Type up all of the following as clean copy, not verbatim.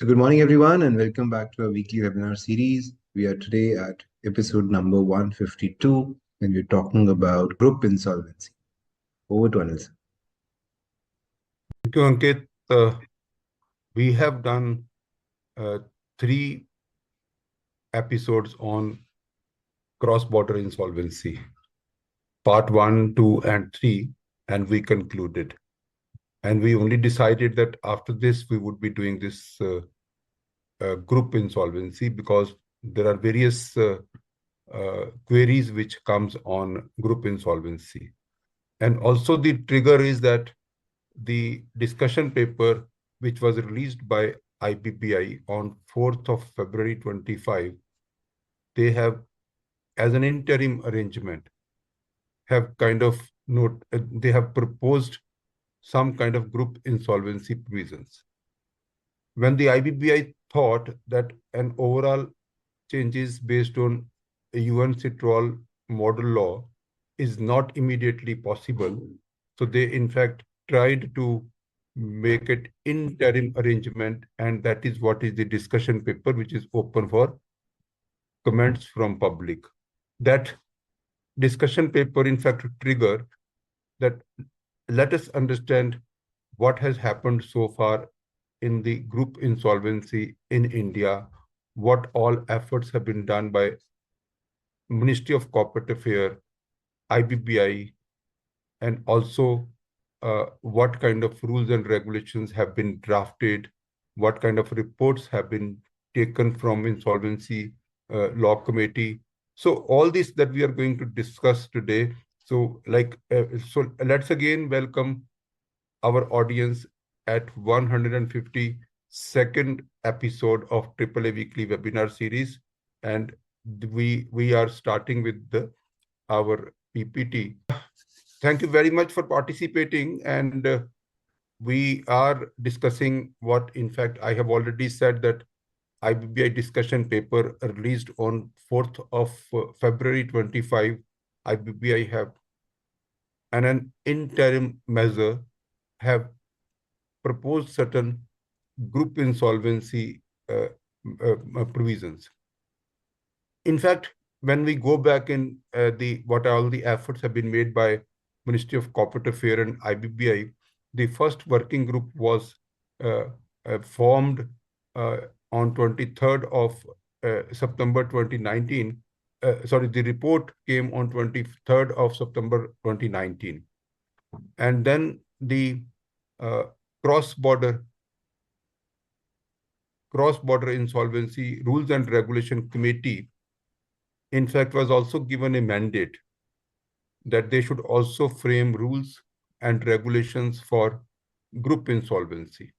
So good morning, everyone, and welcome back to our weekly webinar series. We are today at episode number 152, and we're talking about group insolvency. Over to Anil. Thank you, Ankit. We have done 3 episodes on cross-border insolvency, part 1, 2, and 3, and we concluded. And we only decided that after this, we would be doing this group insolvency because there are various queries which comes on group insolvency. And also the trigger is that the discussion paper, which was released by IBBI on 4th of February 25, they have, as an interim arrangement, have they have proposed some kind of group insolvency provisions. When the IBBI thought that an overall changes based on a UNCITRAL model law is not immediately possible, so they in fact tried to make it interim arrangement, and that is what is the discussion paper, which is open for comments from public. That discussion paper in fact trigger that let us understand what has happened so far in the group insolvency in India, what all efforts have been done by Ministry of Corporate Affairs, IBBI, and also what kind of rules and regulations have been drafted, what kind of reports have been taken from Insolvency Law Committee. So all this that we are going to discuss today. So let's again welcome our audience at 152nd episode of AAA Weekly Webinar Series. And we are starting with our PPT. Thank you very much for participating, and we are discussing what, in fact, I have already said that IBBI discussion paper released on 4th of February 25, IBBI have an interim measure have proposed certain group insolvency provisions. In fact, when we go back in what all the efforts have been made by Ministry of Corporate Affairs and IBBI, the first working group was formed on 23rd of September 2019. The report came on 23rd of September 2019. And then the cross-border insolvency rules and regulation committee, in fact, was also given a mandate that they should also frame rules and regulations for group insolvency.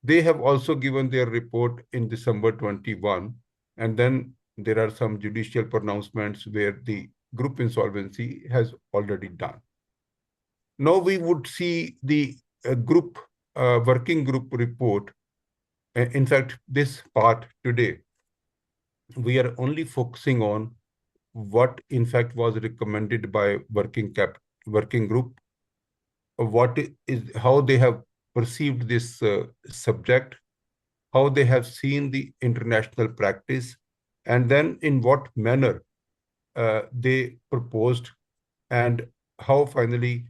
They have also given their report in December 21, and then there are some judicial pronouncements where the group insolvency has already done. Now we would see the working group report. In fact, this part today, we are only focusing on what in fact was recommended by working group, how they have perceived this subject, how they have seen the international practice, and then in what manner they proposed, and how finally,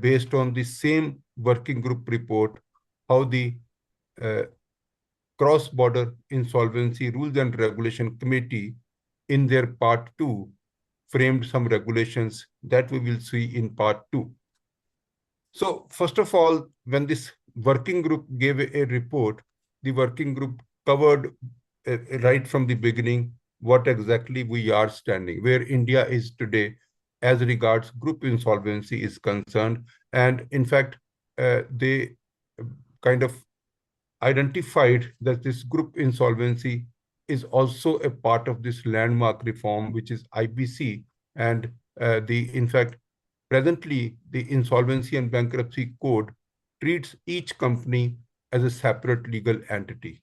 based on the same working group report, how the cross-border insolvency rules and regulation committee in their part 2 framed some regulations that we will see in part 2. So first of all, when this working group gave a report, the working group covered right from the beginning what exactly we are standing, where India is today as regards group insolvency is concerned. And in fact, they kind of identified that this group insolvency is also a part of this landmark reform, which is IBC. And in fact, presently, the Insolvency and Bankruptcy Code treats each company as a separate legal entity.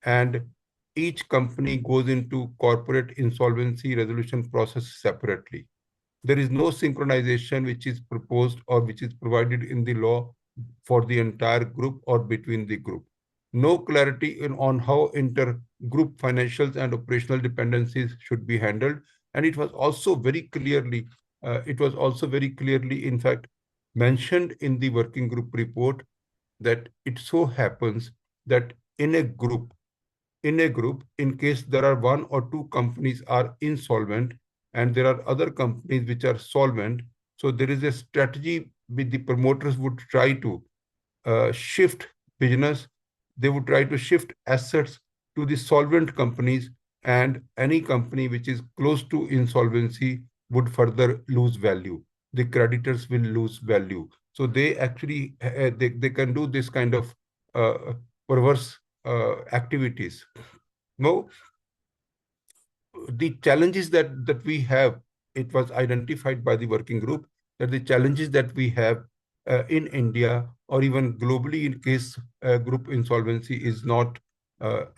And each company goes into corporate insolvency resolution process separately. There is no synchronization which is proposed or which is provided in the law for the entire group or between the group. no clarity on how inter-group financials and operational dependencies should be handled. And it was also very clearly, in fact, mentioned in the working group report that it so happens that in a group, in case there are one or two companies are insolvent and there are other companies which are solvent, so there is a strategy with the promoters would try to shift business. They would try to shift assets to the solvent companies, and any company which is close to insolvency would further lose value. The creditors will lose value. So they actually they can do this kind of perverse activities. Now, the challenges that we have, it was identified by the working group that the challenges that we have in India or even globally in case group insolvency is not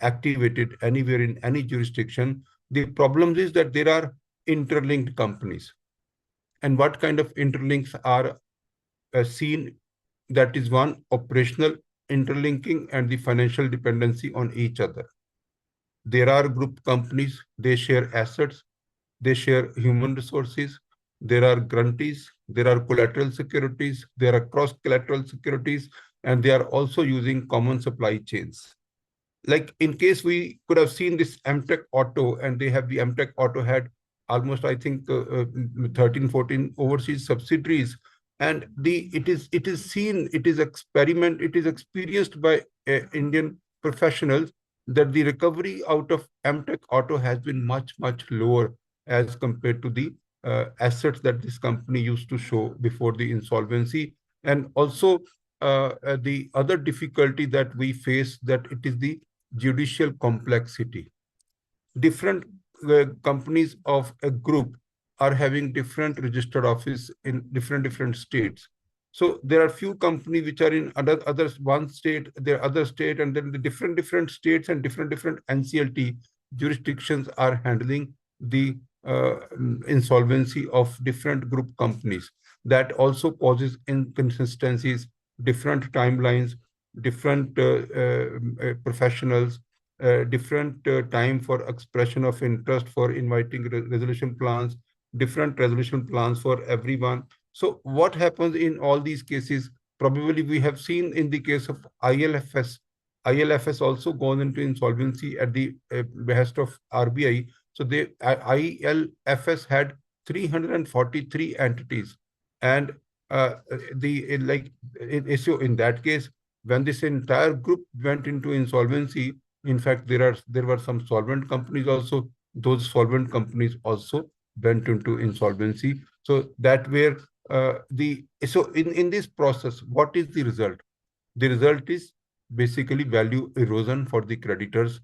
activated anywhere in any jurisdiction, the problem is that there are interlinked companies. And what kind of interlinks are seen? That is one, operational interlinking and the financial dependency on each other. There are group companies, they share assets, they share human resources, there are grantees, there are collateral securities, there are cross-collateral securities, and they are also using common supply chains. Like in case we could have seen this �M-TECH Auto, and they have the �M-TECH Auto had almost, I think, 13, 14 overseas subsidiaries. And it is seen, it is experienced by Indian professionals that the recovery out of �M-TECH Auto has been much, much lower as compared to the assets that this company used to show before the insolvency. And also the other difficulty that we face, that it is the judicial complexity. Different companies of a group are having different registered office in different states. So there are few companies which are in others one state, their other state, and then the different states and different NCLT jurisdictions are handling the insolvency of different group companies. That also causes inconsistencies, different timelines, different professionals, different time for expression of interest for inviting resolution plans, different resolution plans for everyone. So what happens in all these cases? Probably we have seen in the case of ILFS. ILFS also gone into insolvency at the behest of RBI. So the ILFS had 343 entities, and in that case, when this entire group went into insolvency, in fact, there were some solvent companies also. Those solvent companies also went into insolvency. So that where in this process, what is the result? The result is basically value erosion for the creditors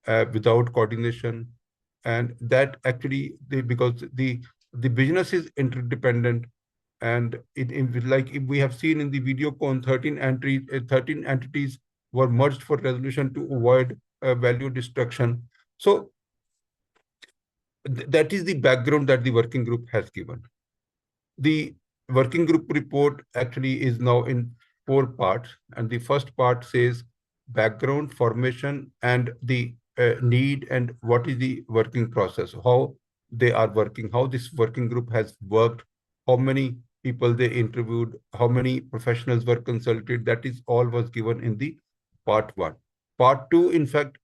without coordination, and that actually because the business is interdependent. And like if we have seen in the video con 13 entities were merged for resolution to avoid value destruction. So that is the background that the working group has given. The working group report actually is now in 4 parts, and the first part says background, formation, and the need, and what is the working process, how they are working, how this working group has worked, how many people they interviewed, how many professionals were consulted. That is all was given in the part 1. Part 2, in fact,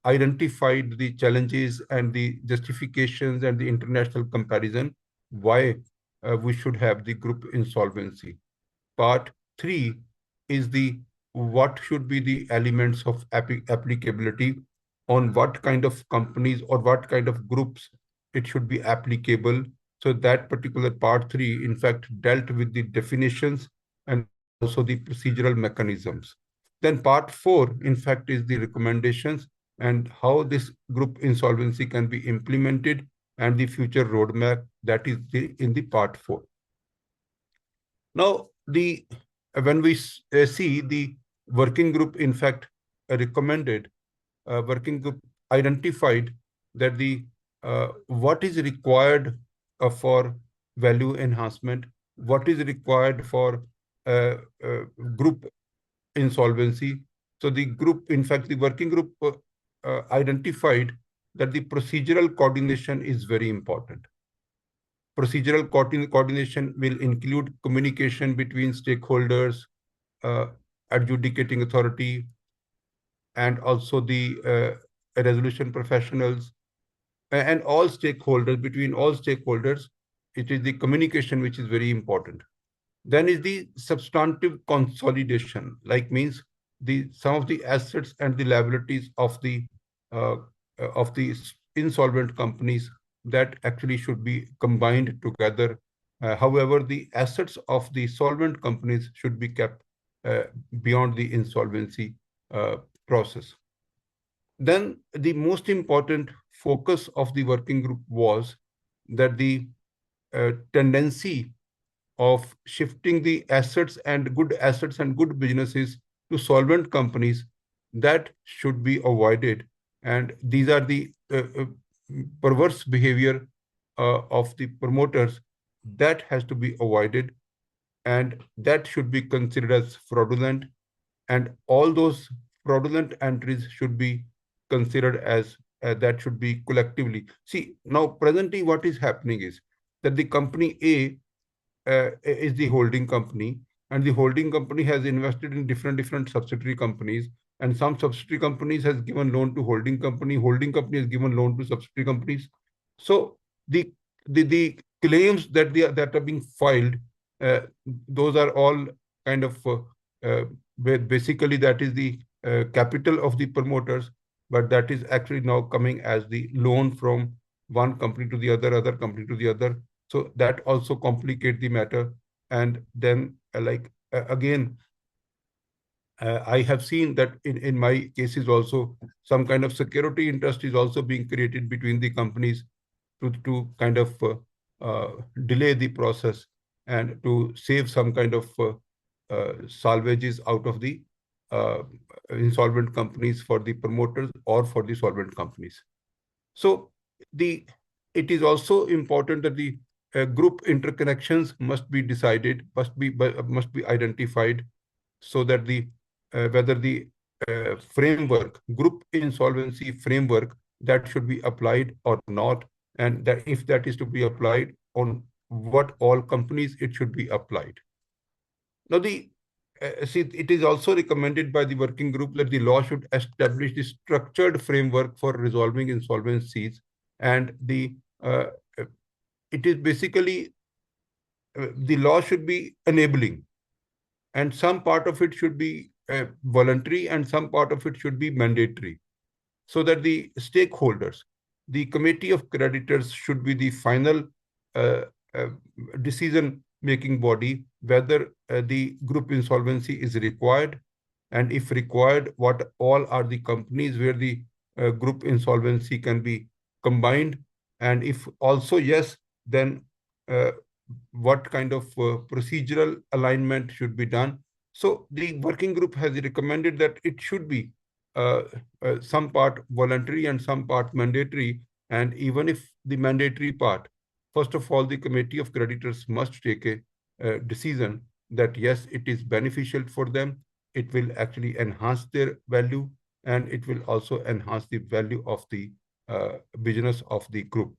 identified the challenges and the justifications and the international comparison why we should have the group insolvency. Part 3 is the what should be the elements of applicability, on what kind of companies or what kind of groups it should be applicable. So that particular part 3, in fact, dealt with the definitions and also the procedural mechanisms. Then part 4, in fact, is the recommendations and how this group insolvency can be implemented and the future roadmap. That is in the part 4. Now, when we see the working group, in fact, recommended, working group identified that what is required for value enhancement, what is required for group insolvency. So the group, in fact, the working group identified that the procedural coordination is very important. Procedural coordination will include communication between stakeholders, uh, adjudicating authority, and also the resolution professionals, and all stakeholders. Between all stakeholders, it is the communication which is very important. Then is the substantive consolidation, like means the some of the assets and the liabilities uh, of the insolvent companies that actually should be combined together. However, the assets of the solvent companies should be kept beyond the insolvency process. Then the most important focus of the working group was that the tendency of shifting the assets and good businesses to solvent companies, that should be avoided. And these are the perverse behavior of the promoters that has to be avoided, and that should be considered as fraudulent. And all those fraudulent entries should be considered as that should be collectively. See, now presently what is happening is that the company A is the holding company, and the holding company has invested in different subsidiary companies, and some subsidiary companies has given loan to holding company has given loan to subsidiary companies. So the claims that are being filed, uh, those are all kind of basically that is the capital of the promoters, but that is actually now coming as the loan from one company to the other company to the other. So that also complicate the matter. And then again, I have seen that in my cases also, some kind of security interest is also being created between the companies to kind of delay the process and to save some kind of salvages out of the uh, insolvent companies for the promoters or for the solvent companies. So it is also important that the group interconnections must be decided, must be identified, so that the whether the group insolvency framework, that should be applied or not, and that if that is to be applied, on what all companies it should be applied. Now, see, it is also recommended by the working group that the law should establish the structured framework for resolving insolvencies, and uh, it is basically the law should be enabling, and some part of it should be voluntary, and some part of it should be mandatory, so that the stakeholders, the committee of creditors, should be the final uh, uh, decision-making body whether the group insolvency is required, and if required, what all are the companies where the group insolvency can be combined, and if also yes, then uh, what kind of procedural alignment should be done. So the working group has recommended that it should be some part voluntary and some part mandatory. And even if the mandatory part, first of all, the committee of creditors must take a decision that yes, it is beneficial for them, it will actually enhance their value, and it will also enhance the value of the business of the group.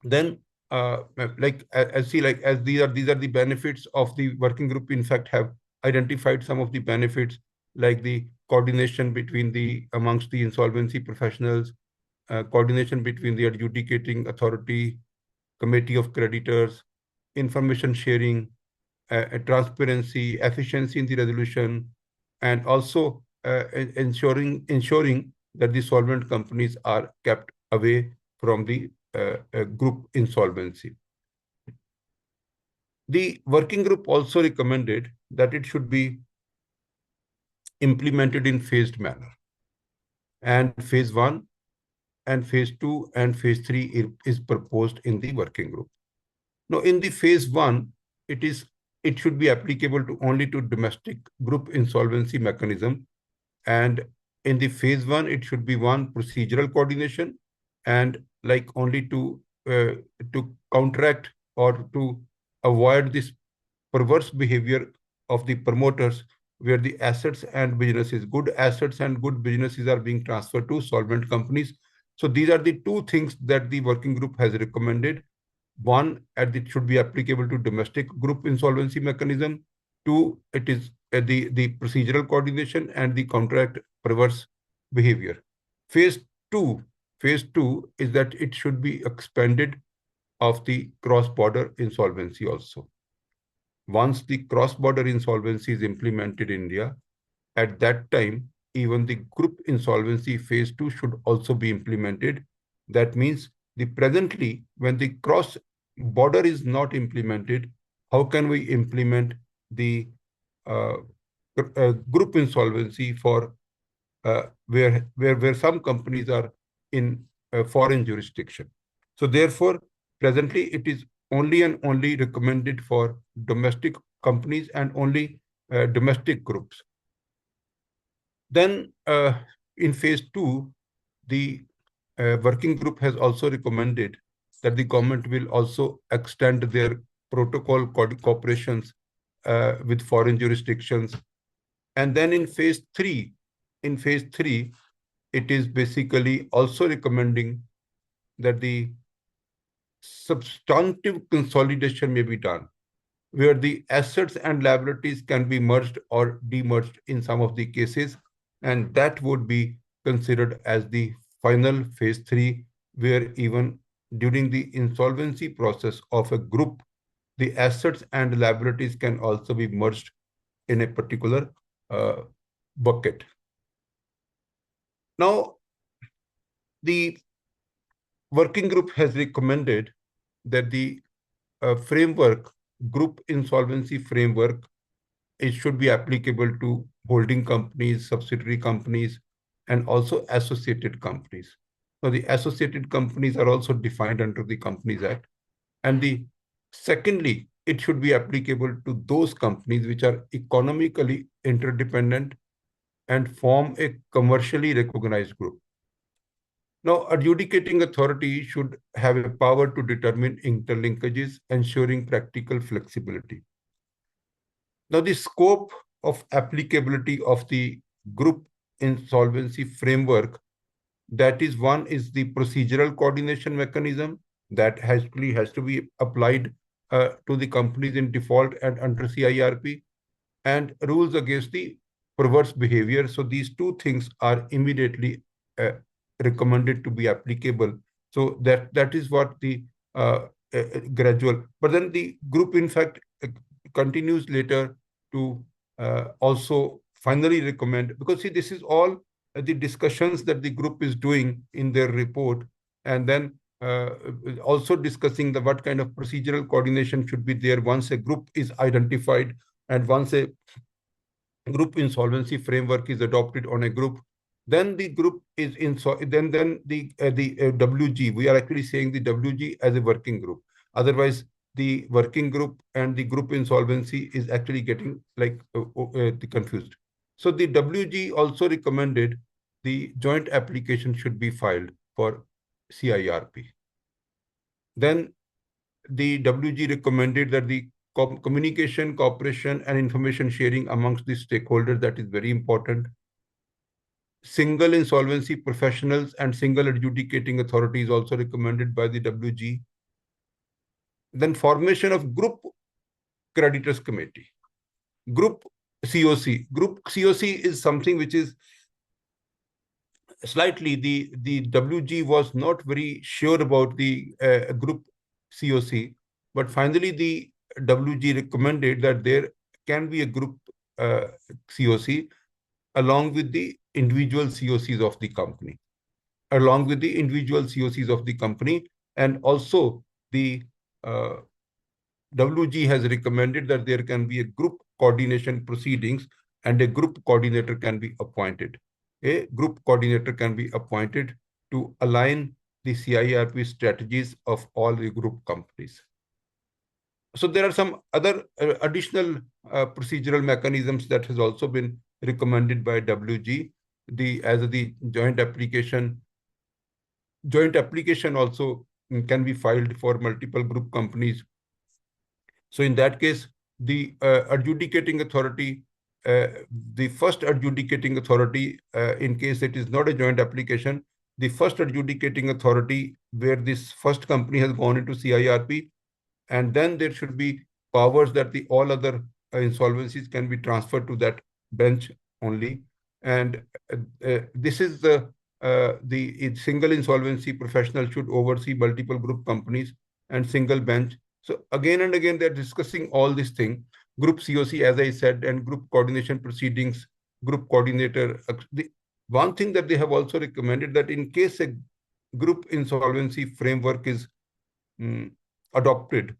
Then as these are the benefits of the working group, in fact have identified some of the benefits, like the coordination between the amongst the insolvency professionals, coordination between the adjudicating authority, committee of creditors, information sharing, transparency, efficiency in the resolution, and also ensuring that the solvent companies are kept away from the group insolvency. The working group also recommended that it should be implemented in phased manner, and phase 1 and phase 2 and phase 3 is proposed in the working group. Now, in the phase 1, it should be applicable to only to domestic group insolvency mechanism, and in the phase 1 it should be one procedural coordination, and like only to counteract or to avoid this perverse behavior of the promoters, where the assets and businesses, good assets and good businesses are being transferred to solvent companies. So these are the two things that the working group has recommended. One, it should be applicable to domestic group insolvency mechanism. Two, it is the procedural coordination and the contract perverse behavior. Phase two is that it should be expanded of the cross-border insolvency also. Once the cross-border insolvency is implemented in India, at that time, even the group insolvency phase 2 should also be implemented. That means presently, when the cross-border is not implemented, how can we implement the group insolvency for where some companies are in foreign jurisdiction? So therefore, presently it is only and only recommended for domestic companies and only domestic groups. Then in phase 2, the working group has also recommended that the government will also extend their protocol cooperations with foreign jurisdictions. And then in phase 3, it is basically also recommending that the substantive consolidation may be done, where the assets and liabilities can be merged or demerged in some of the cases, and that would be considered as the final phase 3, where even during the insolvency process of a group, the assets and liabilities can also be merged in a particular bucket. Now, the working group has recommended that the group insolvency framework, it should be applicable to holding companies, subsidiary companies, and also associated companies. So the associated companies are also defined under the Companies Act. And secondly, it should be applicable to those companies which are economically interdependent and form a commercially recognized group. Now, adjudicating authority should have a power to determine interlinkages, ensuring practical flexibility. Now, the scope of applicability of the group insolvency framework, that is, one is the procedural coordination mechanism that has to be applied to the companies in default and under CIRP, and rules against the perverse behavior. So these two things are immediately recommended to be applicable. So that is what the gradual. But then the group, in fact, continues later to also finally recommend, because see, this is all the discussions that the group is doing in their report, and then also discussing what kind of procedural coordination should be there once a group is identified and once a group insolvency framework is adopted on a group. Then the group is then the WG, we are actually saying the WG as a working group. Otherwise, the working group and the group insolvency is actually getting like confused. So the WG also recommended the joint application should be filed for CIRP. Then the WG recommended that the communication, cooperation, and information sharing amongst the stakeholders, that is very important. Single insolvency professionals and single adjudicating authority is also recommended by the WG. Then formation of group creditors committee. Group COC. Group COC is something which is slightly, the WG was not very sure about the group COC, but finally the WG recommended that there can be a group COC along with the individual COCs of the company, and also the WG has recommended that there can be a group coordination proceedings and a group coordinator can be appointed. A group coordinator can be appointed to align the CIRP strategies of all the group companies. So there are some other additional procedural mechanisms that has also been recommended by WG. As the joint application also can be filed for multiple group companies. So in that case, the adjudicating authority the first adjudicating authority, in case it is not a joint application, the first adjudicating authority where this first company has gone into CIRP, and then there should be powers that the all other insolvencies can be transferred to that bench only. And this is the single insolvency professional should oversee multiple group companies and single bench. So again and again, they're discussing all this thing. Group COC, as I said, and group coordination proceedings, group coordinator. The one thing that they have also recommended that in case a group insolvency framework is adopted,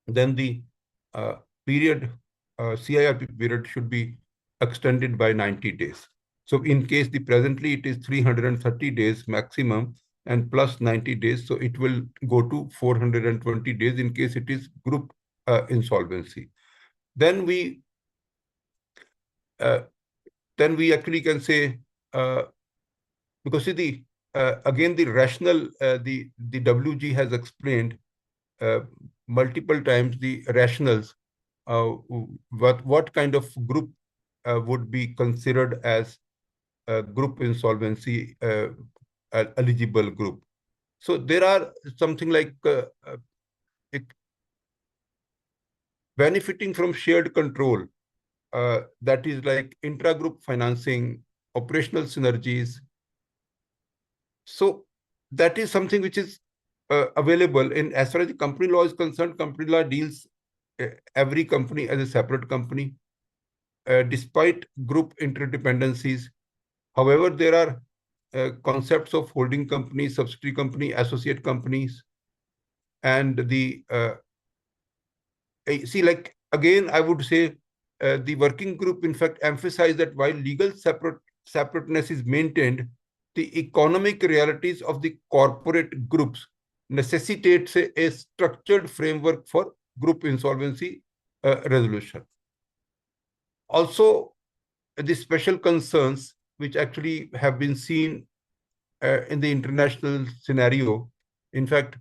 then the period, CIRP period should be extended by 90 days. So in case presently it is 330 days maximum and plus 90 days, so it will go to 420 days in case it is group insolvency. Then we actually can say, because see again the rationale, the WG has explained multiple times the rationales, what kind of group would be considered as a group insolvency eligible group. So there are something like benefiting from shared control, that is like intra-group financing, operational synergies. So that is something which is available in, as far as the company law is concerned. Company law deals every company as a separate company, despite group interdependencies. However, there are concepts of holding company, subsidiary company, associate companies, and the see, like again, I would say the working group, in fact, emphasized that while legal separateness is maintained, the economic realities of the corporate groups necessitates a structured framework for group insolvency resolution. Also, the special concerns which actually have been seen in the international scenario. In fact,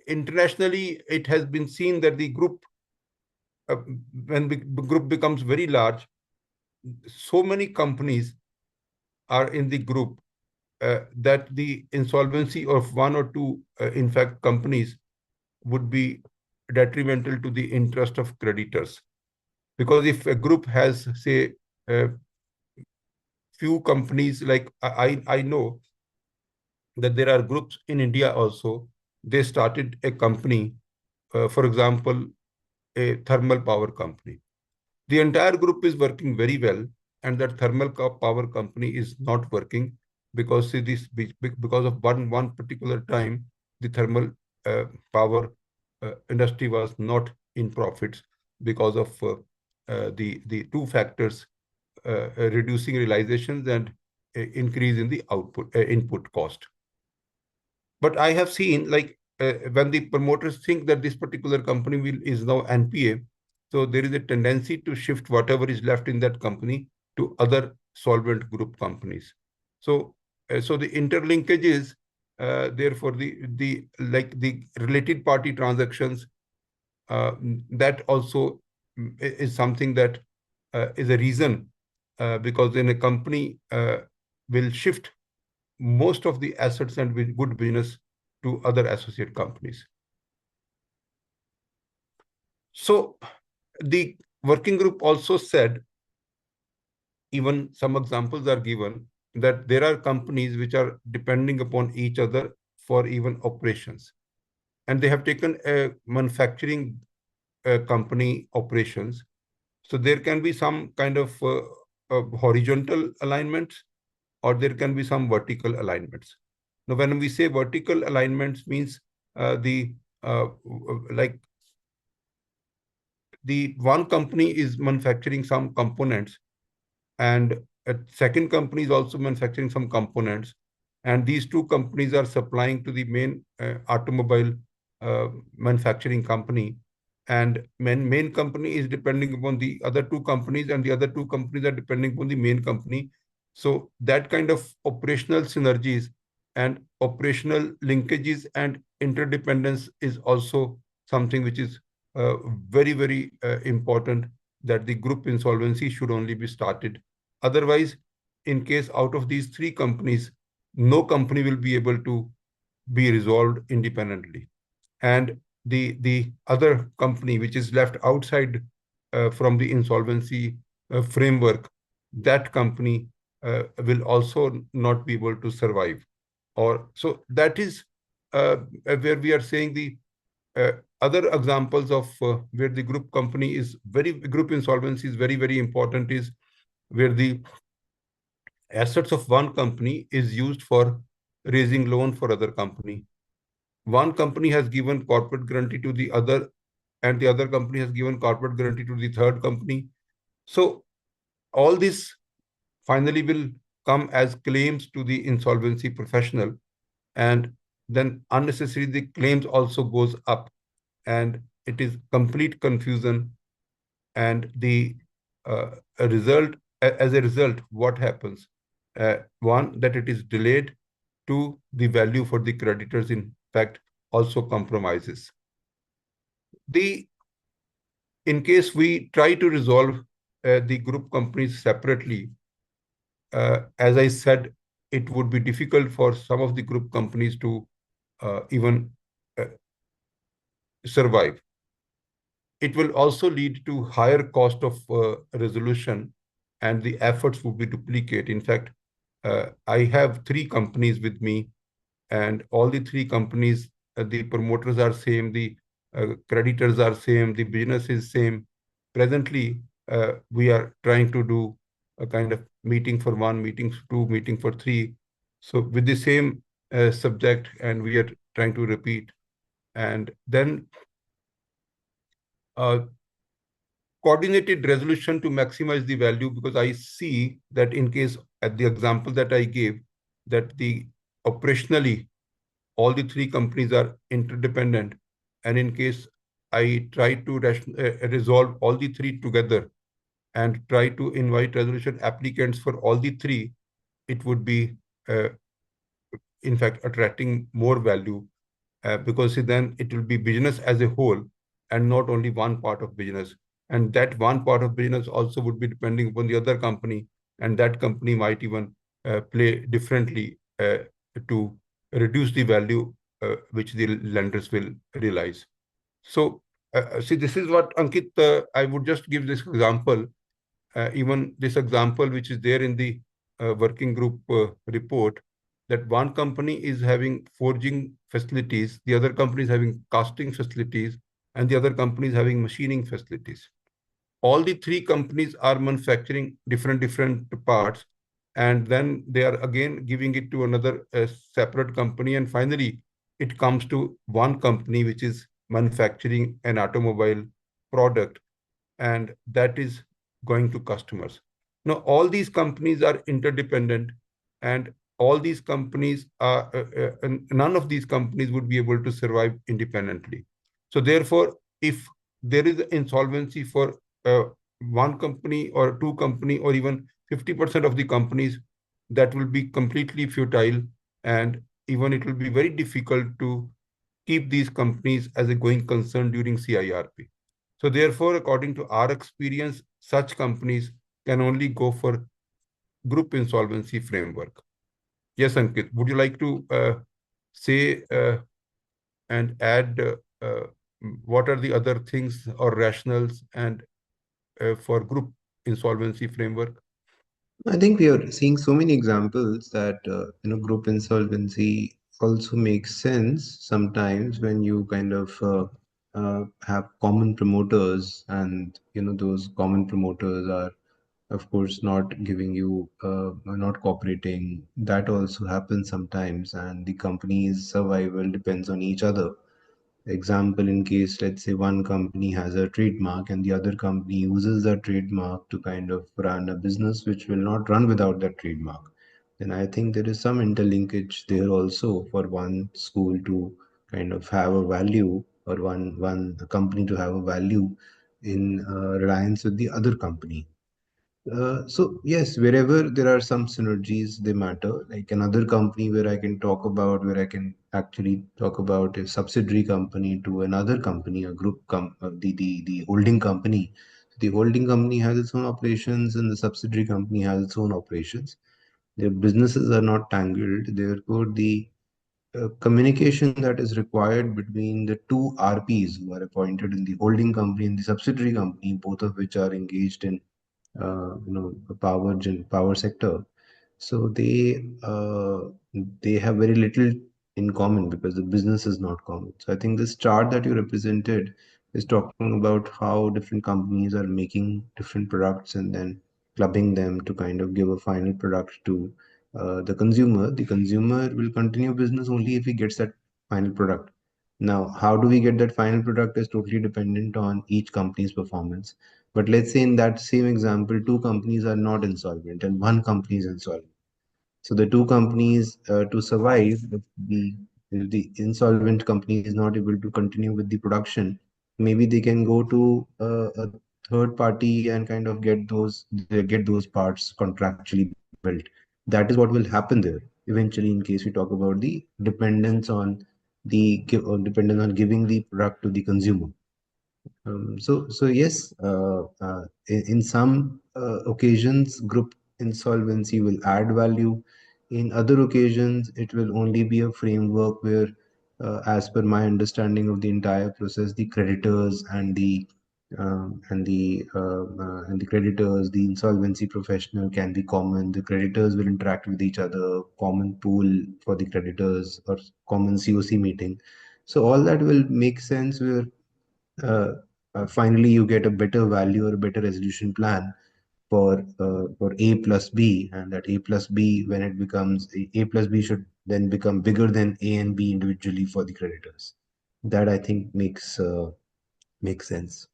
internationally, it has been seen that the group, when the group becomes very large, so many companies are in the group that the insolvency of one or two, in fact, companies would be detrimental to the interest of creditors. Because if a group has, say, few companies, like I know that there are groups in India also, they started a company, for example, a thermal power company. The entire group is working very well, and that thermal power company is not working because of one particular time, the thermal power industry was not in profits because of the two factors, reducing realizations and increase in the input cost. But I have seen, like, when the promoters think that this particular company is now NPA, so there is a tendency to shift whatever is left in that company to other solvent group companies. So the interlinkages, therefore the related party transactions, that also is something that is a reason, because then a company will shift most of the assets and with good business to other associate companies. So the working group also said, even some examples are given, that there are companies which are depending upon each other for even operations. And they have taken a manufacturing company operations. So there can be some kind of horizontal alignments, or there can be some vertical alignments. Now, when we say vertical alignments, means the one company is manufacturing some components, and a second company is also manufacturing some components, and these two companies are supplying to the main automobile manufacturing company, and main company is depending upon the other two companies, and the other two companies are depending upon the main company. So that kind of operational synergies and operational linkages and interdependence is also something which is very, very important, that the group insolvency should only be started. Otherwise, in case out of these three companies, no company will be able to be resolved independently. And the other company which is left outside from the insolvency framework, that company will also not be able to survive. Or so that is where we are saying the other examples of where the group company is group insolvency is very important is where the assets of one company is used for raising loan for other company. One company has given corporate guarantee to the other, and the other company has given corporate guarantee to the third company. So all this finally will come as claims to the insolvency professional, and then unnecessarily the claims also goes up, and it is complete confusion. And the as a result, what happens? One, that it is delayed. Two, the value for the creditors, in fact, also compromises. In case we try to resolve the group companies separately, as I said, it would be difficult for some of the group companies to even survive. It will also lead to higher cost of resolution, and the efforts would be duplicate. In fact, I have three companies with me, and all the three companies, the promoters are same, the creditors are same, the business is same. Presently, we are trying to do a kind of meeting for one, meeting for two, meeting for three. So with the same subject, and we are trying to repeat. And then coordinated resolution to maximize the value, because I see that in case at the example that I gave, that the operationally all the three companies are interdependent, and in case I try to resolve all the three together and try to invite resolution applicants for all the three, it would be in fact attracting more value, because then it will be business as a whole and not only one part of business. And that one part of business also would be depending upon the other company, and that company might even play differently to reduce the value which the lenders will realize. So, see, this is what, Ankit, I would just give this example, even this example which is there in the working group report, that one company is having forging facilities, the other company is having casting facilities, and the other company is having machining facilities. All the three companies are manufacturing different parts, and then they are again giving it to another separate company, and finally it comes to one company which is manufacturing an automobile product, and that is going to customers. Now all these companies are interdependent, and all these companies are none of these companies would be able to survive independently. So therefore, if there is insolvency for one company or two company or even 50% of the companies, that will be completely futile, and even it will be very difficult to keep these companies as a going concern during CIRP. So therefore, according to our experience, such companies can only go for group insolvency framework. Yes, Ankit, would you like to say and add what are the other things or rationales and for group insolvency framework? I think we are seeing so many examples that group insolvency also makes sense sometimes when you kind of have common promoters, and those common promoters are of course not giving you not cooperating. That also happens sometimes, and the company's survival depends on each other. Example, in case let's say one company has a trademark and the other company uses that trademark to kind of run a business which will not run without that trademark, then I think there is some interlinkage there also for one school to kind of have a value, or one company to have a value in reliance with the other company. So yes, wherever there are some synergies, they matter. Like another company where I can talk about, where I can actually talk about a subsidiary company to another company, a group the holding company. The holding company has its own operations and the subsidiary company has its own operations. Their businesses are not tangled. Therefore, the communication that is required between the two RPs who are appointed in the holding company and the subsidiary company, both of which are engaged in the power sector. So they have very little in common because the business is not common. So I think this chart that you represented is talking about how different companies are making different products and then clubbing them to kind of give a final product to the consumer. The consumer will continue business only if he gets that final product. Now, how do we get that final product is totally dependent on each company's performance. But let's say in that same example, two companies are not insolvent and one company is insolvent. So the two companies to survive, if the insolvent company is not able to continue with the production, maybe they can go to a third party and kind of get those parts contractually built. That is what will happen there eventually in case we talk about the dependence on dependence on giving the product to the consumer. So yes, in some occasions, group insolvency will add value. In other occasions, it will only be a framework where, as per my understanding of the entire process, the creditors and the creditors, the insolvency professional can be common. The creditors will interact with each other, common pool for the creditors or common COC meeting. So all that will make sense where uh, finally you get a better value or a better resolution plan for A plus B, and that A plus B, when it becomes A plus B, should then become bigger than A and B individually for the creditors. That I think makes sense.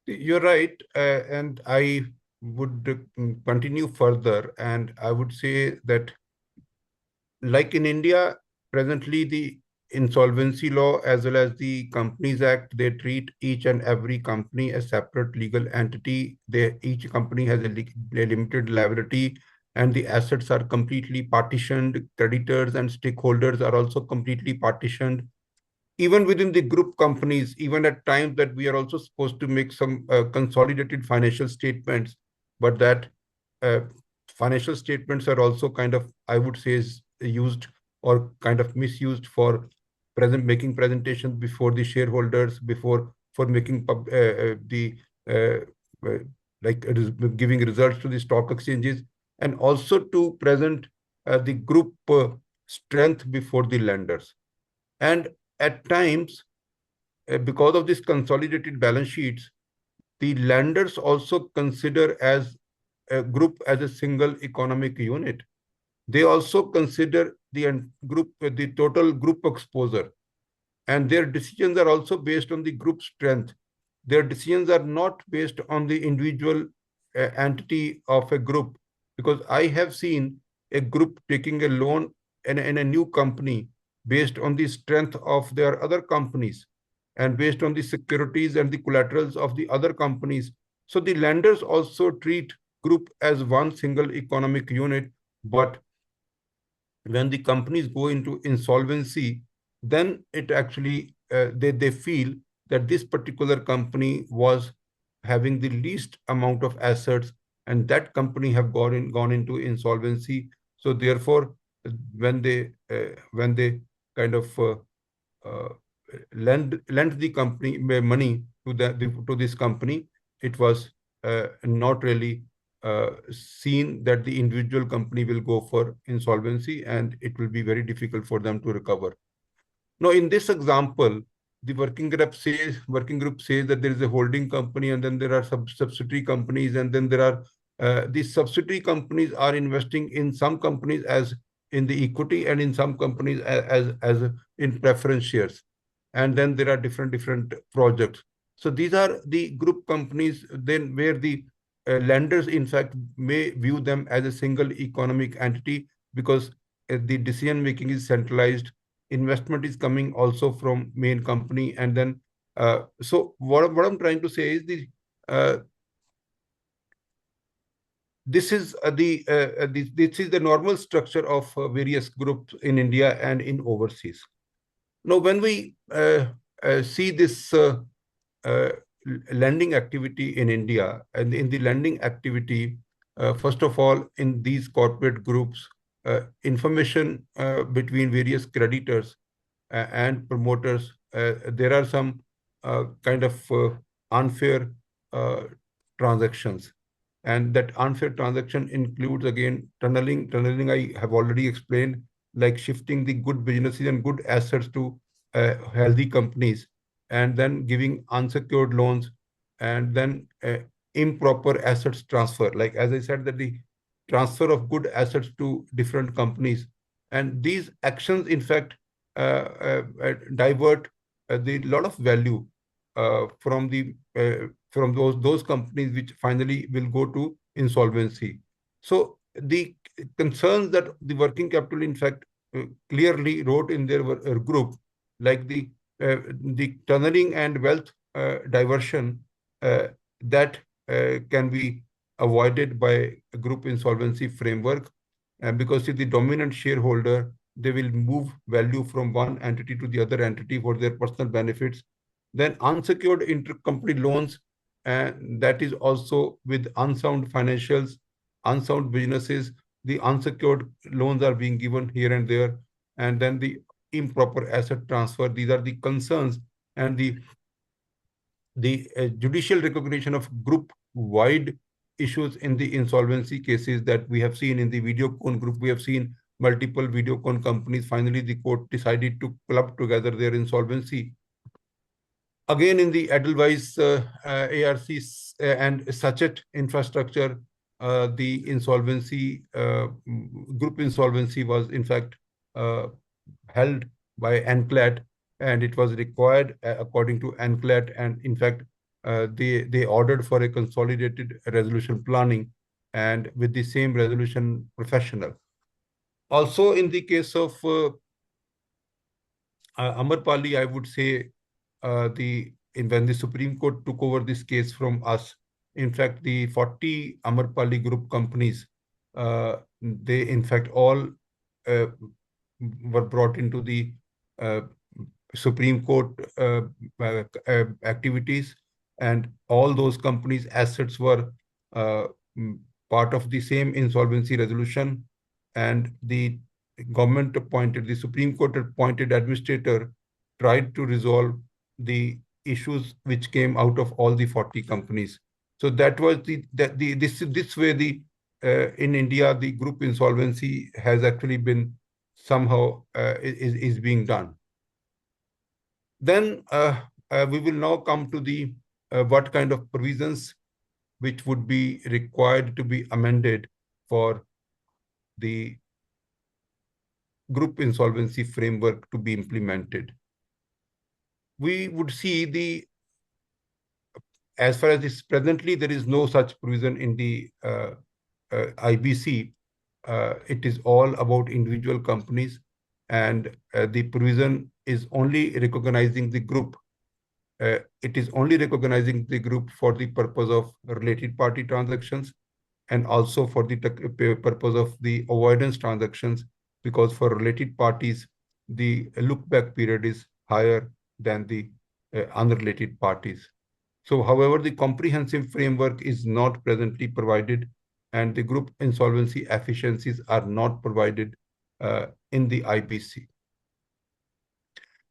You're right, and I would continue further, and I would say that, like in India, presently the insolvency law as well as the Companies Act, they treat each and every company as separate legal entity. Each company has a limited liability, and the assets are completely partitioned. Creditors and stakeholders are also completely partitioned. Even within the group companies, even at times that we are also supposed to make some consolidated financial statements, but that uh, financial statements are also kind of, I would say, is used or kind of misused for making presentations before the shareholders, before for making the uh, uh, giving results to the stock exchanges, and also to present the group strength before the lenders. And at times, because of these consolidated balance sheets, the lenders also consider as a group as a single economic unit. They also consider the total group exposure, and their decisions are also based on the group strength. Their decisions are not based on the individual entity of a group, because I have seen a group taking a loan in a new company based on the strength of their other companies and based on the securities and the collaterals of the other companies. So the lenders also treat group as one single economic unit, but when the companies go into insolvency, then it actually they feel that this particular company was having the least amount of assets, and that company have gone into insolvency. So therefore, when they kind of uh, lend the company money to to this company, it was not really seen that the individual company will go for insolvency, and it will be very difficult for them to recover. Now, in this example, the working group says that there is a holding company, and then there are subsidiary companies, and then there are these subsidiary companies are investing in some companies as in the equity, and in some companies as in preference shares. And then there are different projects. So these are the group companies then where the lenders, in fact, may view them as a single economic entity, because the decision making is centralized, investment is coming also from main company, and then so what I'm trying to say is uh, this is the normal structure of various groups in India and in overseas. Now, when we see this lending activity in India. And in the lending activity, first of all, in these corporate groups, information between various creditors and promoters, there are some kind of unfair transactions. And that unfair transaction includes, again, tunneling. Tunneling, I have already explained, like shifting the good businesses and good assets to healthy companies, and then giving unsecured loans, and then improper assets transfer. Like, as I said, that the transfer of good assets to different companies. And these actions, in fact, divert the lot of value from those companies, which finally will go to insolvency. So the concerns that the working capital, in fact, clearly wrote in their group, like the tunneling and wealth diversion, that can be avoided by a group insolvency framework. Because if the dominant shareholder, they will move value from one entity to the other entity for their personal benefits. Then unsecured intercompany loans, and that is also with unsound financials, unsound businesses. The unsecured loans are being given here and there, and then the improper asset transfer. These are the concerns, and the judicial recognition of group-wide issues in the insolvency cases that we have seen in the Videocon group. We have seen multiple Videocon companies. Finally, the court decided to club together their insolvency. Again, in the Edelweiss ARC and Sachet infrastructure, the insolvency, group insolvency was in fact held by ANCLAT, and it was required according to ANCLAT. And in fact, they ordered for a consolidated resolution planning, and with the same resolution professional. Also, in the case of Amarpali, I would say, when the Supreme Court took over this case from us, in fact, the 40 Amarpali group companies, they in fact all were brought into the Supreme Court activities, and all those companies' assets were part of the same insolvency resolution, and the government appointed, the Supreme Court appointed administrator tried to resolve the issues which came out of all the 40 companies. So that was this way the in India, the group insolvency has actually been somehow is being done. Then we will now come to the what kind of provisions which would be required to be amended for the group insolvency framework to be implemented. We would see as far as this presently, there is no such provision in the IBC. It is all about individual companies, and the provision is only recognizing the group. It is only recognizing the group for the purpose of related party transactions, and also for the purpose of the avoidance transactions, because for related parties, the look-back period is higher than the unrelated parties. So, however, the comprehensive framework is not presently provided, and the group insolvency efficiencies are not provided in the IBC.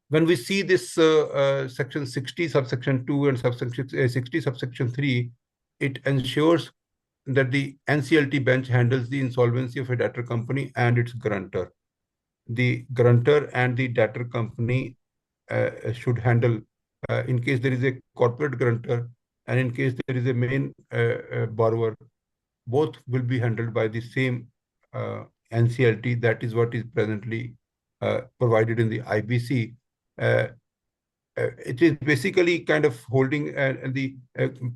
When we see this section 60 subsection 2 and subsection 60 subsection 3, it ensures that the NCLT bench handles the insolvency of a debtor company and its guarantor. The guarantor and the debtor company should handle, in case there is a corporate guarantor and in case there is a main borrower, both will be handled by the same NCLT. That is what is presently provided in the IBC. It is basically kind of holding the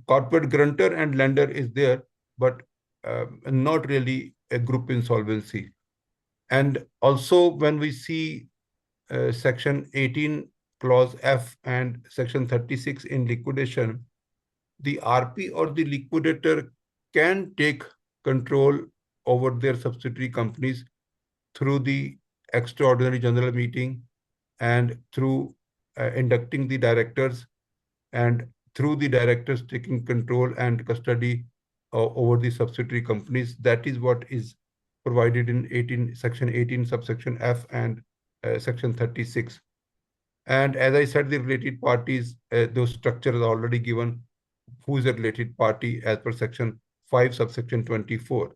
corporate guarantor and lender is there, but not really a group insolvency. And also, when we see section 18 clause F and section 36 in liquidation, the RP or the liquidator can take control over their subsidiary companies through the extraordinary general meeting and through inducting the directors and through the directors taking control and custody over the subsidiary companies. That is what is provided in section 18, subsection F and section 36. And as I said, the related parties, those structures are already given. Who is a related party as per section 5, subsection 24,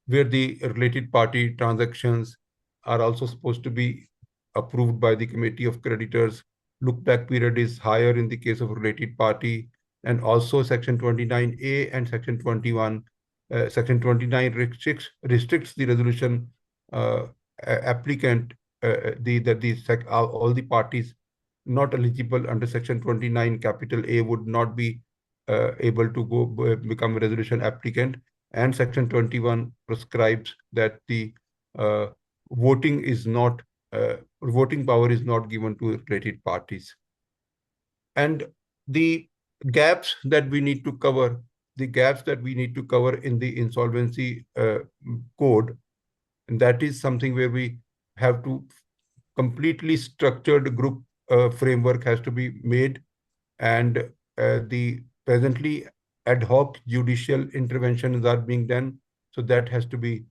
where the related party transactions are also supposed to be approved by the committee of creditors. Look back period is higher in the case of related party, and also section 29A and section 21. Section 29 restricts the resolution applicant, all the parties not eligible under section 29 capital A would not be able to become a resolution applicant. And section 21 prescribes that the voting power is not given to related parties. And the gaps that we need to cover, in the insolvency code, and that is something where we have to completely structured group framework has to be made, and the presently ad hoc judicial interventions are being done, so that has to be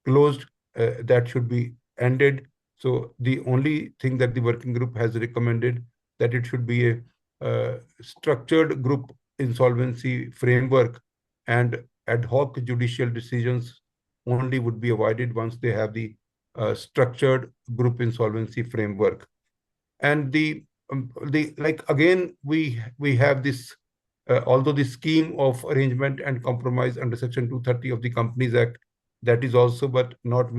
closed. That should be ended. So the only thing that the working group has recommended, that it should be a structured group insolvency framework, and ad hoc judicial decisions only would be avoided once they have the structured group insolvency framework. And again, we have this, although the scheme of arrangement and compromise under section 230 of the Companies Act, that is also but not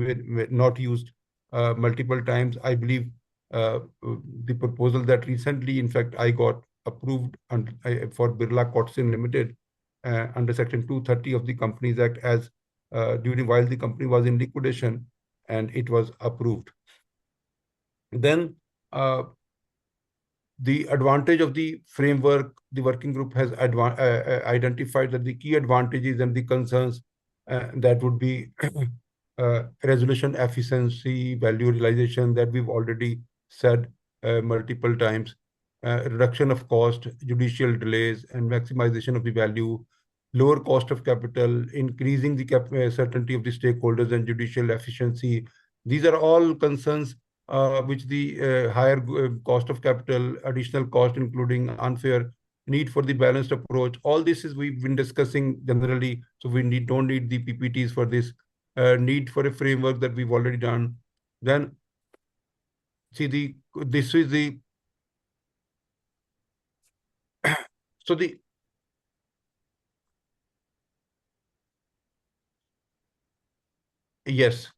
used multiple times. I believe the proposal that recently, in fact, I got approved for 𝐊𝐞𝐲 Limited under section 230 of the Companies Act as while the company was in liquidation, and it was approved. Then the advantage of the framework, the working group has identified that the key advantages and the concerns that would be resolution efficiency, value realization, that we've already said multiple times, reduction of cost, judicial delays, and maximization of the value, lower cost of capital, increasing the certainty of the stakeholders, and judicial efficiency. These are all concerns which the higher cost of capital, additional cost, including unfair need for the balanced approach. All this is we've been discussing generally, so we don't need the PPTs for this. Need for a framework that we've already done. Then see this is the so the yes.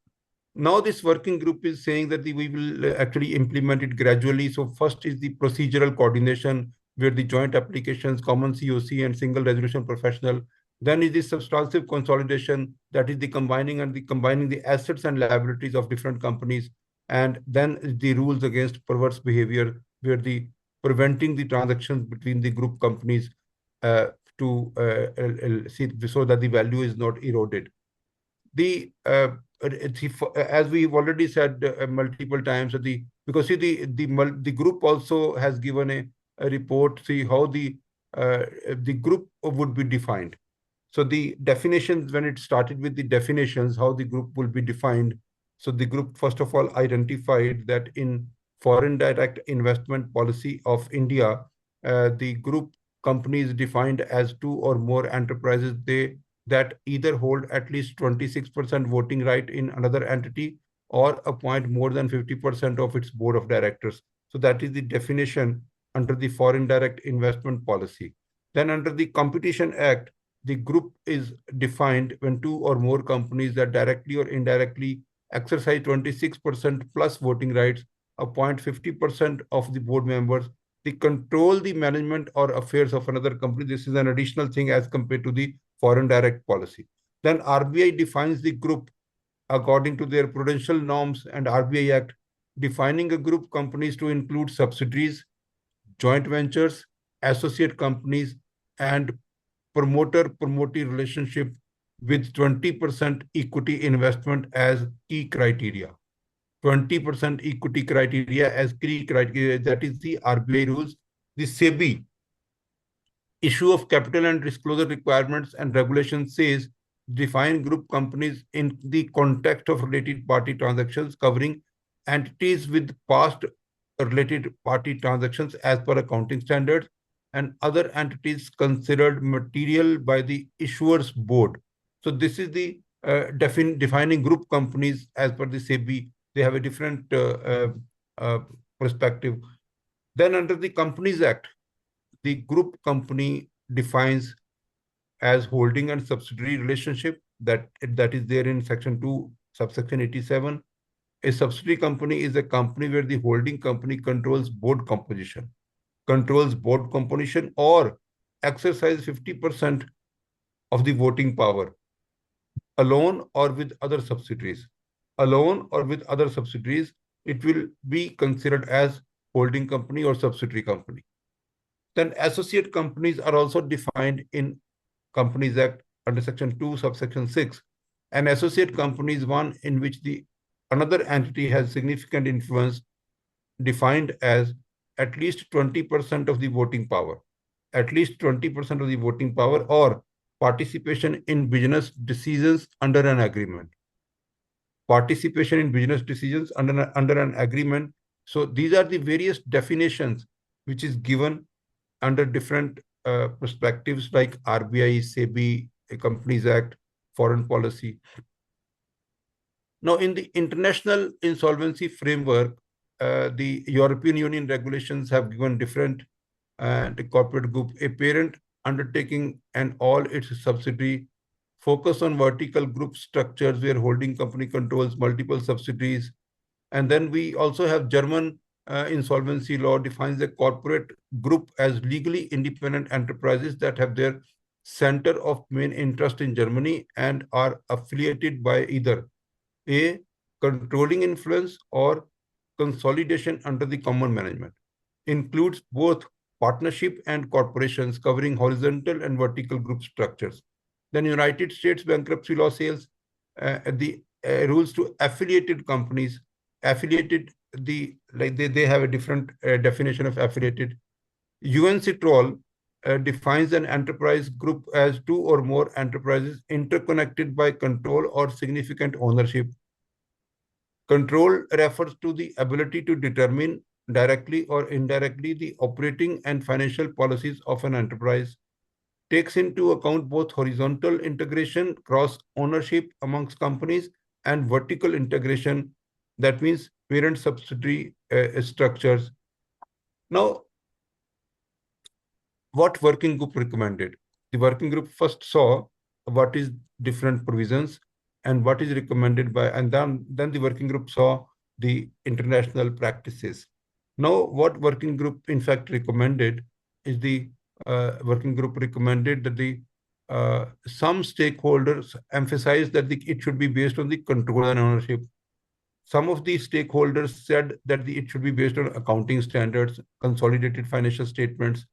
Now this working group is saying that we will actually implement it gradually. So first is the procedural coordination, where the joint applications, common COC, and single resolution professional. Then is the substantive consolidation, that is the combining the assets and liabilities of different companies. And then the rules against perverse behavior, where the preventing the transactions between the group companies so that the value is not eroded. As we've already said multiple times, because the group also has given a report, how the group would be defined. So the definitions, when it started with the definitions, how the group will be defined. So the group, first of all, identified that in foreign direct investment policy of India, the group company is defined as two or more enterprises that either hold at least 26% voting right in another entity, or appoint more than 50% of its board of directors. So that is the definition under the foreign direct investment policy. Then under the Competition Act, the group is defined when two or more companies that directly or indirectly exercise 26% plus voting rights, appoint 50% of the board members, they control the management or affairs of another company. This is an additional thing as compared to the foreign direct policy. Then RBI defines the group according to their prudential norms and RBI Act, defining a group companies to include subsidiaries, joint ventures, associate companies, and promoter-promotee relationship with 20% equity investment as key criteria. 20% equity criteria as key criteria, that is the RBI rules. the SEBI issue of capital and disclosure requirements and regulations says define group companies in the context of related party transactions covering entities with past related party transactions as per accounting standards and other entities considered material by the issuer's board. So this is the defining group companies as per the SEBI. They have a different uh, perspective. Then under the Companies Act, the group company defines as holding and subsidiary relationship that is there in section 2 subsection 87. A subsidiary company is a company where the holding company controls board composition or exercise 50% of the voting power alone or with other subsidiaries. Alone or with other subsidiaries, it will be considered as holding company or subsidiary company. Then associate companies are also defined in Companies Act under section 2 subsection 6. An associate company is one in which the another entity has significant influence, defined as at least 20% of the voting power, at least 20% of the voting power, or participation in business decisions under an agreement. Participation in business decisions under an agreement. So these are the various definitions which is given under different perspectives like RBI, SEBI, Companies Act, foreign policy. Now, in the international insolvency framework, the European Union regulations have given different the corporate group, a parent undertaking and all its subsidiary focus on vertical group structures where holding company controls multiple subsidiaries. And then we also have German insolvency law defines a corporate group as legally independent enterprises that have their center of main interest in Germany and are affiliated by either a controlling influence or consolidation under the common management. Includes both partnership and corporations covering horizontal and vertical group structures. Then United States bankruptcy law says the rules to affiliated companies, affiliated they have a different definition of affiliated. UNCITRAL defines an enterprise group as two or more enterprises interconnected by control or significant ownership. Control refers to the ability to determine directly or indirectly the operating and financial policies of an enterprise, takes into account both horizontal integration, cross ownership amongst companies, and vertical integration, that means parent subsidiary structures. Now, what working group recommended? The working group first saw what is different provisions and what is recommended by, and then the working group saw the international practices. Now, what working group in fact recommended is the working group recommended that the some stakeholders emphasized that it should be based on the control and ownership. Some of the stakeholders said that it should be based on accounting standards, consolidated financial statements.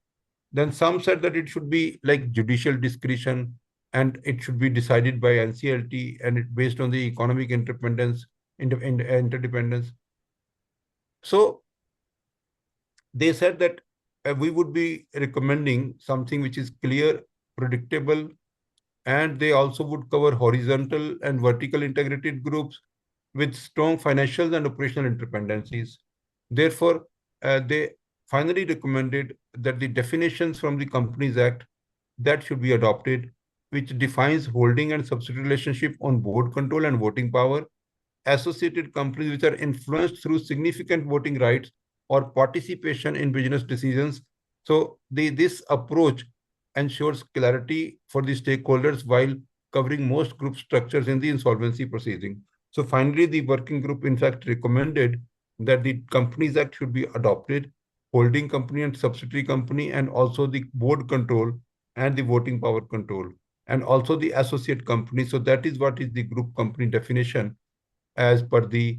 Then some said that it should be like judicial discretion and it should be decided by NCLT and it based on the economic interdependence. So they said that we would be recommending something which is clear, predictable, and they also would cover horizontal and vertical integrated groups with strong financial and operational interdependencies. Therefore, they finally recommended that the definitions from the Companies Act that should be adopted, which defines holding and subsidiary relationship on board control and voting power, associated companies which are influenced through significant voting rights or participation in business decisions. So this approach ensures clarity for the stakeholders while covering most group structures in the insolvency proceeding. So finally, the working group in fact recommended that the Companies Act should be adopted, holding company and subsidiary company, and also the board control and the voting power control, and also the associate company. So that is what is the group company definition as per the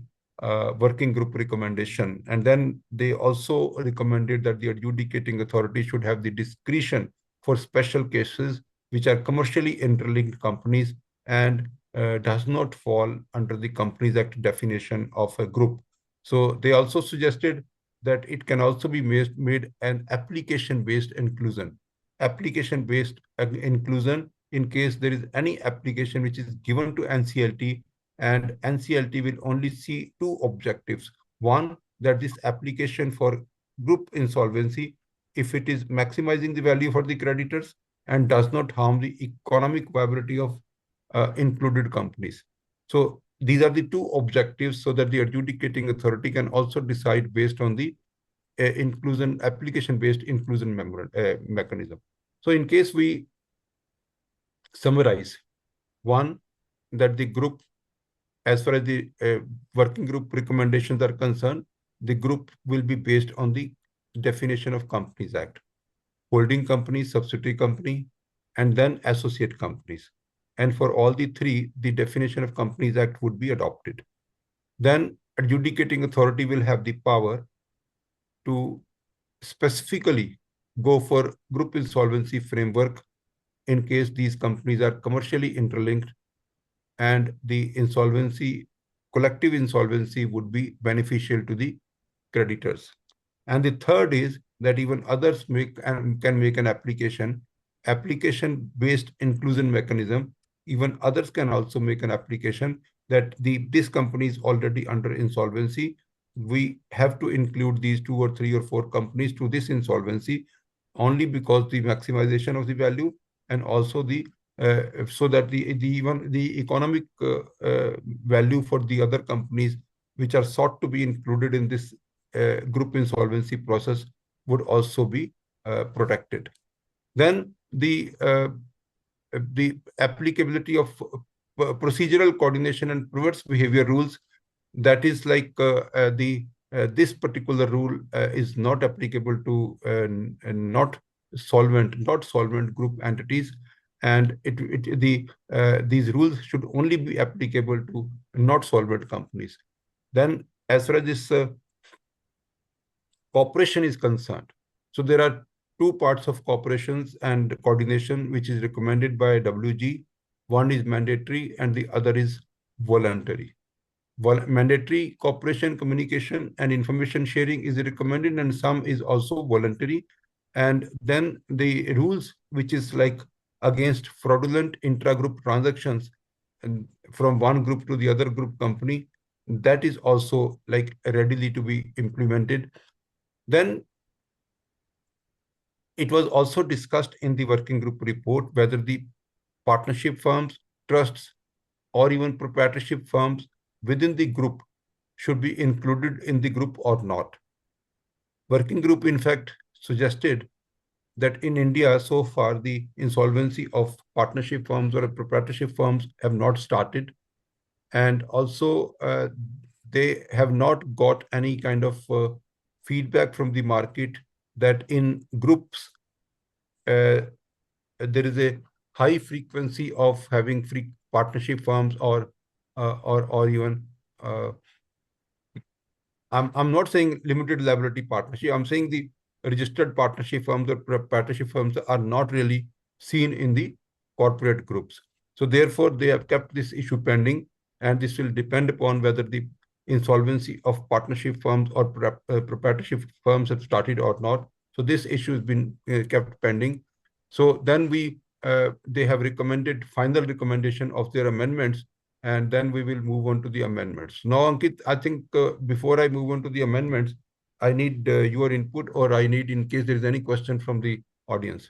working group recommendation. And then they also recommended that the adjudicating authority should have the discretion for special cases which are commercially interlinked companies and does not fall under the Companies Act definition of a group. So they also suggested that it can also be made an application-based inclusion. Application-based inclusion in case there is any application which is given to NCLT, and NCLT will only see two objectives. One, that this application for group insolvency, if it is maximizing the value for the creditors and does not harm the economic viability of included companies. So these are the two objectives, so that the adjudicating authority can also decide based on the inclusion application-based inclusion mechanism. So in case we summarize, one, that the group, as far as the working group recommendations are concerned, the group will be based on the definition of Companies Act: holding company, subsidiary company, and then associate companies. And for all the three, the definition of Companies Act would be adopted. Then adjudicating authority will have the power to specifically go for group insolvency framework in case these companies are commercially interlinked and the insolvency, collective insolvency would be beneficial to the creditors. And the third is that even others can make an application-based inclusion mechanism. Even others can also make an application that this company is already under insolvency. We have to include these 2 or 3 or 4 companies to this insolvency only because the maximization of the value, and also the so that even the economic value for the other companies which are sought to be included in this group insolvency process would also be protected. Then the applicability of procedural coordination and perverse behavior rules, that is like this particular rule is not applicable to not solvent group entities, and these rules should only be applicable to not solvent companies. Then as far as this cooperation is concerned, so there are two parts of cooperations and coordination which is recommended by WG. One is mandatory and the other is voluntary. Mandatory cooperation, communication, and information sharing is recommended, and some is also voluntary. And then the rules which is like against fraudulent intra-group transactions and from one group to the other group company, that is also like readily to be implemented. Then it was also discussed in the working group report whether the partnership firms, trusts, or even proprietorship firms within the group should be included in the group or not. Working group, in fact, suggested that in India, so far, the insolvency of partnership firms or proprietorship firms have not started. And also, they have not got any kind of feedback from the market that in groups, there is a high frequency of having partnership firms or even I'm not saying limited liability partnership. I'm saying the registered partnership firms or partnership firms are not really seen in the corporate groups. So therefore, they have kept this issue pending, and this will depend upon whether the insolvency of partnership firms or proprietorship firms have started or not. So this issue has been kept pending. So then they have recommended final recommendation of their amendments, and then we will move on to the amendments. Now, Ankit, I think before I move on to the amendments, I need your input, or I need in case there is any question from the audience.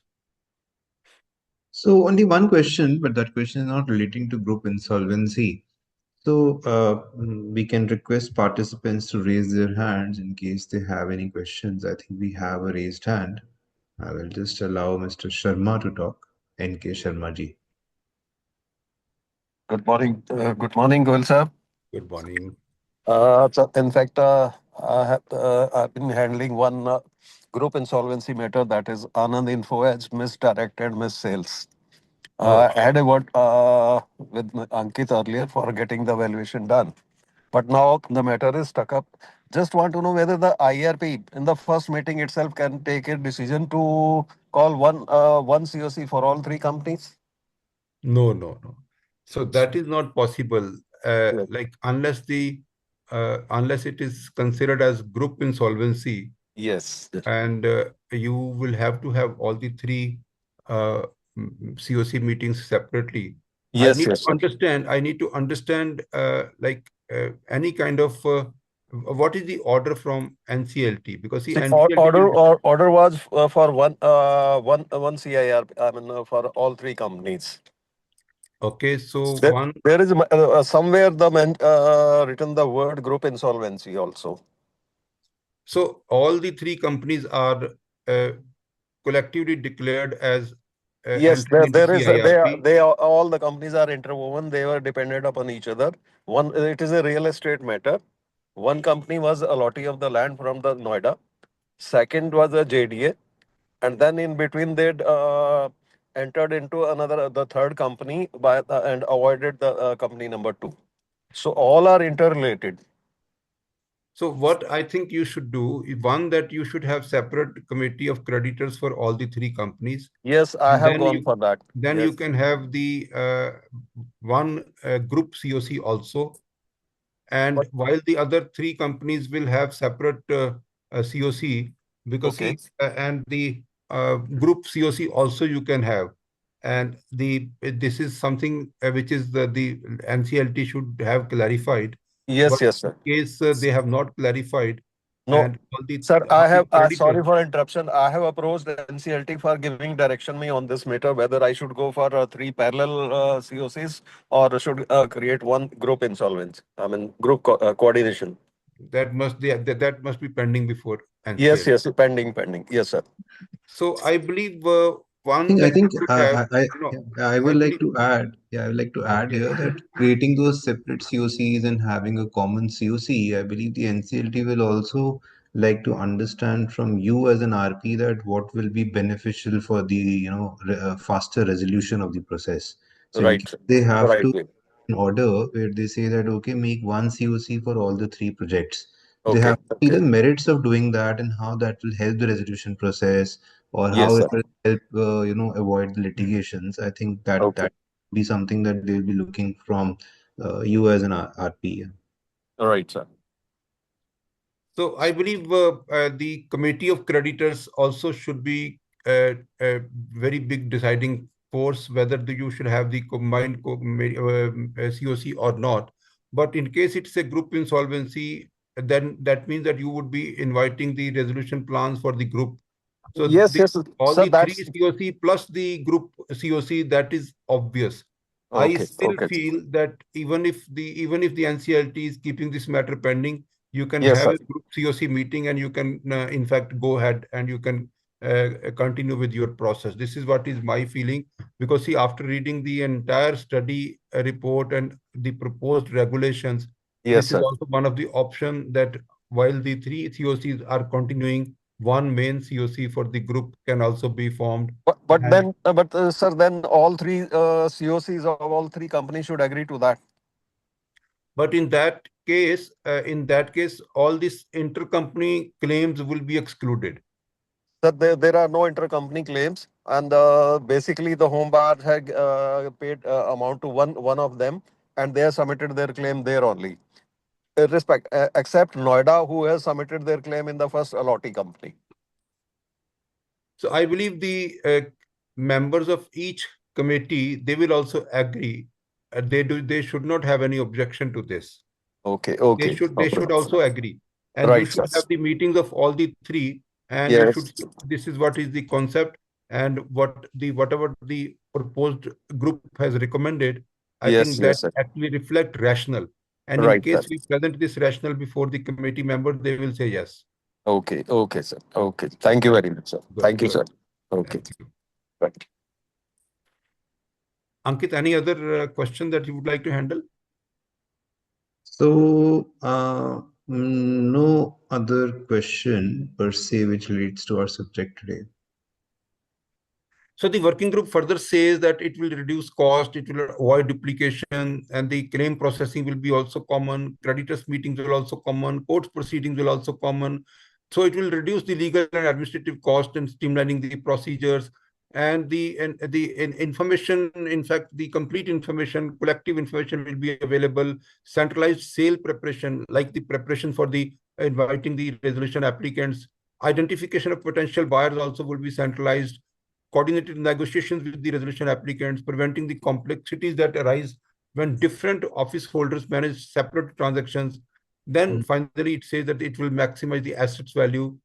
So only one question, but that question is not relating to group insolvency. So we can request participants to raise their hands in case they have any questions. I think we have a raised hand. I will just allow Mr. Sharma to talk. N.K. Sharma-ji. Good morning. Good morning, Goel sir. Good morning. So in fact, I've been handling one group insolvency matter, that is Anand Info Edge misdirected sales. I had a word with Ankit earlier for getting the valuation done. But now the matter is stuck up. Just want to know whether the IRP in the first meeting itself can take a decision to call one COC for all three companies. No. So that is not possible. Like unless the unless it is considered as group insolvency, Yes. and you will have to have all the three COC meetings separately. Yes, yes, sir. I need to understand like any kind of what is the order from NCLT, because the See, NCLT will. order was for one CIR. I mean, for all three companies. Okay, so There, one. there is somewhere written the word group insolvency also. So all the three companies are uh, collectively declared as Yes, entering into CIRP. all the companies are interwoven. They were dependent upon each other. One, it is a real estate matter. One company was allotee of the land from the Noida. Second was a JDA, and then in between they entered into the third company and avoided the company number 2. So all are interrelated. So what I think you should do is, one, that you should have separate committee of creditors for all the three companies. Yes, I And have gone for that. then Yes. you can have the one group COC also. And But while the other three companies will have separate COC, because okay. see, and the group COC also you can have. And this is something which is the NCLT should have clarified. Yes, But yes, in sir. case they have not clarified, No, and sir, all I the have, creditors, sorry for interruption. I have approached NCLT for giving direction me on this matter, whether I should go for three parallel COCs or should create one group insolvency. I mean, group coordination. that must be pending before Yes, NCLT. yes, pending. Yes, sir. So I believe one I that you think should have, no, I I would like believe, to add. Yeah, I would like to add okay. here that creating those separate COCs and having a common COC, I believe the NCLT will also like to understand from you as an RP that what will be beneficial for the faster resolution of the process. So in Right, case sir. they have Right. to an order where they say that okay, make one COC for all the three projects. They Okay. have to see the merits of doing that and how that will help the resolution process or how Yes, it sir. will help avoid the litigations. I think that Okay. that be something that they'll be looking from you as an RP. Right, sir. So I believe the committee of creditors also should be a very big deciding force whether you should have the combined COC or not. But in case it's a group insolvency, then that means that you would be inviting the resolution plans for the group. So Yes, yes, all sir. the three That's COC plus the group COC, that is obvious. I okay. still Okay. feel that even if the NCLT is keeping this matter pending, you can Yes, have sir. a group COC meeting and you can in fact go ahead and you can continue with your process. This is what is my feeling, because see, after reading the entire study report and the proposed regulations, Yes, this is sir. also one of the option that while the three COCs are continuing, one main COC for the group can also be formed. And Sir, then all three COCs of all three companies should agree to that. but in that case, all these intercompany claims will be excluded. That there are no intercompany claims, and basically the home buyer had paid amount to one of them, and they have submitted their claim there only. Except Noida, who has submitted their claim in the first allotee company. So I believe the members of each committee, they will also agree. They should not have any objection to this. Okay, They okay, should they okay. should also agree, and you Right, should sir. have the meetings of all the three, and you should Yes, see this is what is the concept, and whatever the proposed group has recommended. I yes, think that yes, sir. actually reflect rational, and in Right, sir. case we present this rational before the committee members, they will say yes. Okay, okay, sir. Okay. Thank you very much, sir. Good, Thank you, good. sir. Okay. Thank you. Right. Ankit, any other question that you would like to handle? So, no other question per se which leads to our subject today. So the working group further says that it will reduce cost, it will avoid duplication, and the claim processing will be also common. Creditors meetings will also common. Court proceedings will also common. So it will reduce the legal and administrative cost and streamlining the procedures. and the information, in fact, the complete information, collective information will be available. Centralized sale preparation, like the preparation for the inviting the resolution applicants. Identification of potential buyers also will be centralized. Coordinated negotiations with the resolution applicants, preventing the complexities that arise when different office holders manage separate transactions. Then finally, it says that it will maximize the assets value,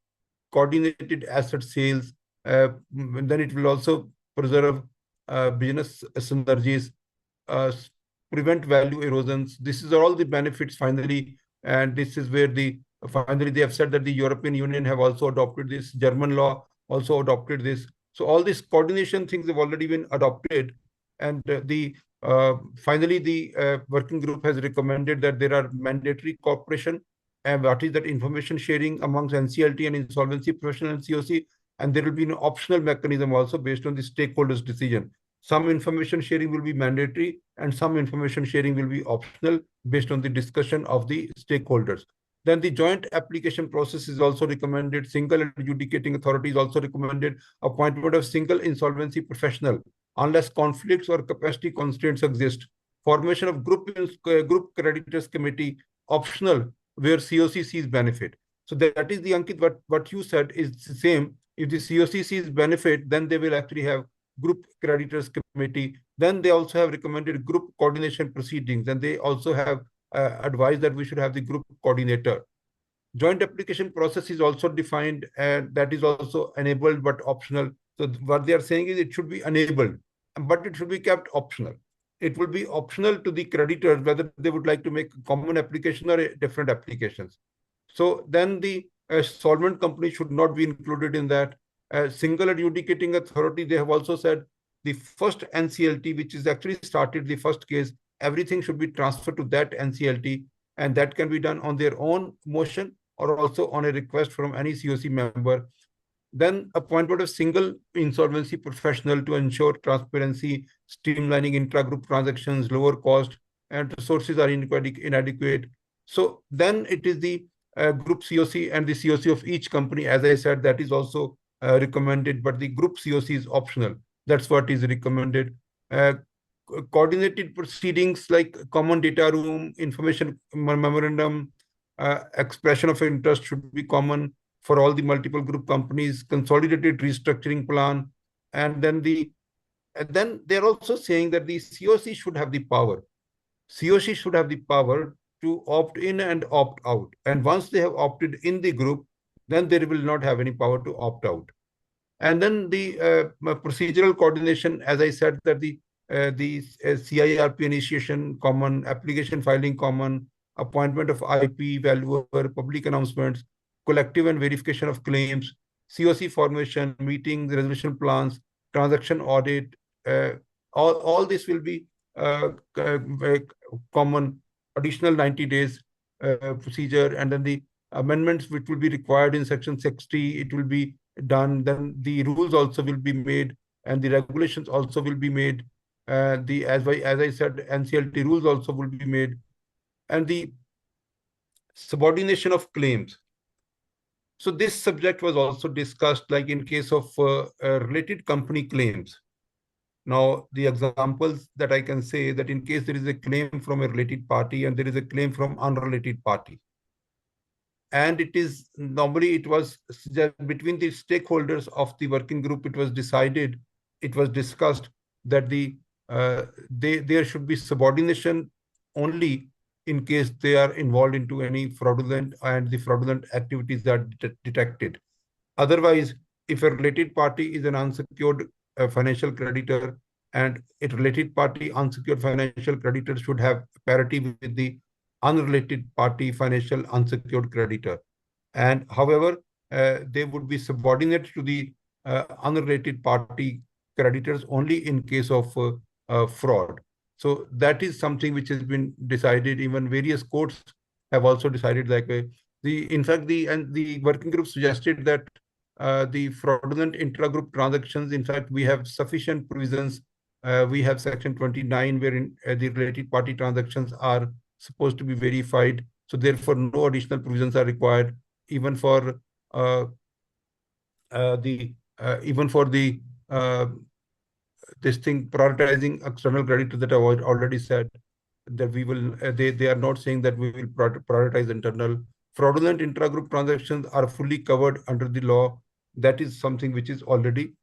coordinated asset sales. Then it will also preserve business synergies, uh, prevent value erosions. This is all the benefits finally, and this is where finally they have said that the European Union have also adopted this. German law also adopted this. So all these coordination things have already been adopted, and finally the working group has recommended that there are mandatory cooperation, and what is that information sharing amongst NCLT and insolvency professional and COC, and there will be an optional mechanism also based on the stakeholders' decision. Some information sharing will be mandatory and some information sharing will be optional based on the discussion of the stakeholders. Then the joint application process is also recommended. Single adjudicating authority is also recommended. Appointment of single insolvency professional unless conflicts or capacity constraints exist. Formation of group creditors committee, optional, where COC sees benefit. So that is the Ankit, what you said is the same. If the COC sees benefit, then they will actually have group creditors committee. Then they also have recommended group coordination proceedings, and they also have advised that we should have the group coordinator. Joint application process is also defined, and that is also enabled but optional. So what they are saying is it should be enabled, but it should be kept optional. It will be optional to the creditors whether they would like to make a common application or different applications. So then the solvent company should not be included in that. Single adjudicating authority, they have also said the first NCLT, which is actually started the first case, everything should be transferred to that NCLT, and that can be done on their own motion or also on a request from any COC member. Then appointment of single insolvency professional to ensure transparency, streamlining intra-group transactions, lower cost, and resources are inadequate. So then it is the group COC and the COC of each company. As I said, that is also recommended, but the group COC is optional. That's what is recommended. Coordinated proceedings like common data room, information memorandum, expression of interest should be common for all the multiple group companies, consolidated restructuring plan, and then they're also saying that the COC should have the power. COC should have the power to opt in and opt out. And once they have opted in the group, then they will not have any power to opt out. And then the procedural coordination, as I said, that the CIRP initiation common, application filing common, appointment of IP valuer, public announcements, collective and verification of claims, COC formation, meetings, resolution plans, transaction audit, all this will be common. Additional 90 days procedure, and then the amendments which will be required in section 60, it will be done. Then the rules also will be made, and the regulations also will be made. As I said, NCLT rules also will be made, and the subordination of claims. So this subject was also discussed, like in case of related company claims. Now, the examples that I can say that in case there is a claim from a related party and there is a claim from unrelated party, and it is normally it was between the stakeholders of the working group, it was decided, it was discussed that there should be subordination only in case they are involved into any fraudulent and the fraudulent activities are detected. Otherwise, if a related party is an unsecured financial creditor, and a related party unsecured financial creditor should have parity with the unrelated party financial unsecured creditor. And however, they would be subordinate to the unrelated party creditors only in case of fraud. So that is something which has been decided. Even various courts have also decided like in fact the working group suggested that the fraudulent intra-group transactions, in fact, we have sufficient provisions. We have section 29 wherein the related party transactions are supposed to be verified. So therefore, no additional provisions are required, even for the this thing prioritizing external creditor that I already said that we will. They are not saying that we will prioritize internal. Fraudulent intragroup transactions are fully covered under the law. That is something which is already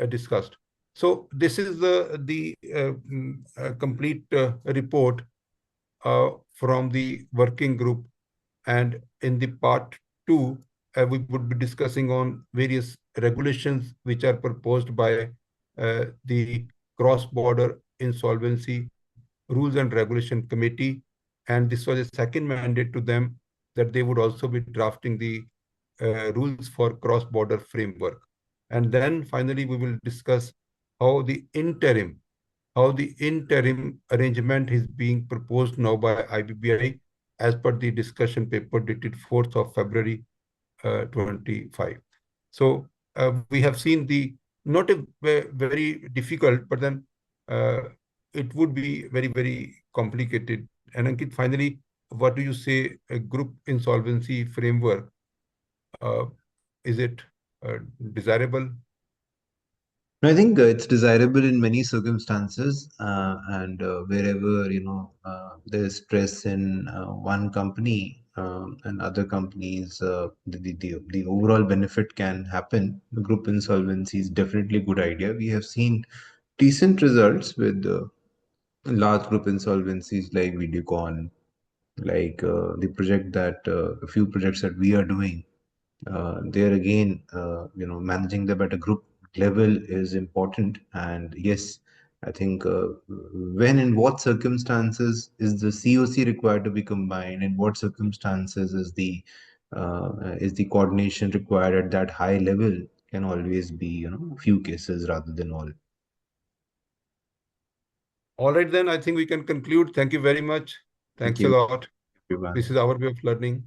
discussed. So this is the complete report from the working group, and in the part 2 we would be discussing on various regulations which are proposed by the cross-border insolvency rules and regulation committee, and this was a second mandate to them that they would also be drafting the rules for cross-border framework. And then finally we will discuss how the interim arrangement is being proposed now by IBBI as per the discussion paper dated 4th of February 25. So we have seen the not a very difficult, but then it would be very, very complicated. And Ankit, finally, what do you say a group insolvency framework? Is it desirable? I think it's desirable in many circumstances, and wherever there's stress in one company and other companies, the overall benefit can happen. The group insolvency is definitely a good idea. We have seen decent results with large group insolvencies like Videocon, like a few projects that we are doing. There again, managing them at a group level is important. And yes, I think when in what circumstances is the COC required to be combined? In what circumstances is the coordination required at that high level? Can always be a few cases rather than all. All right, then I think we can conclude. Thank you very much. Thanks a lot. Everyone. This is our way of learning.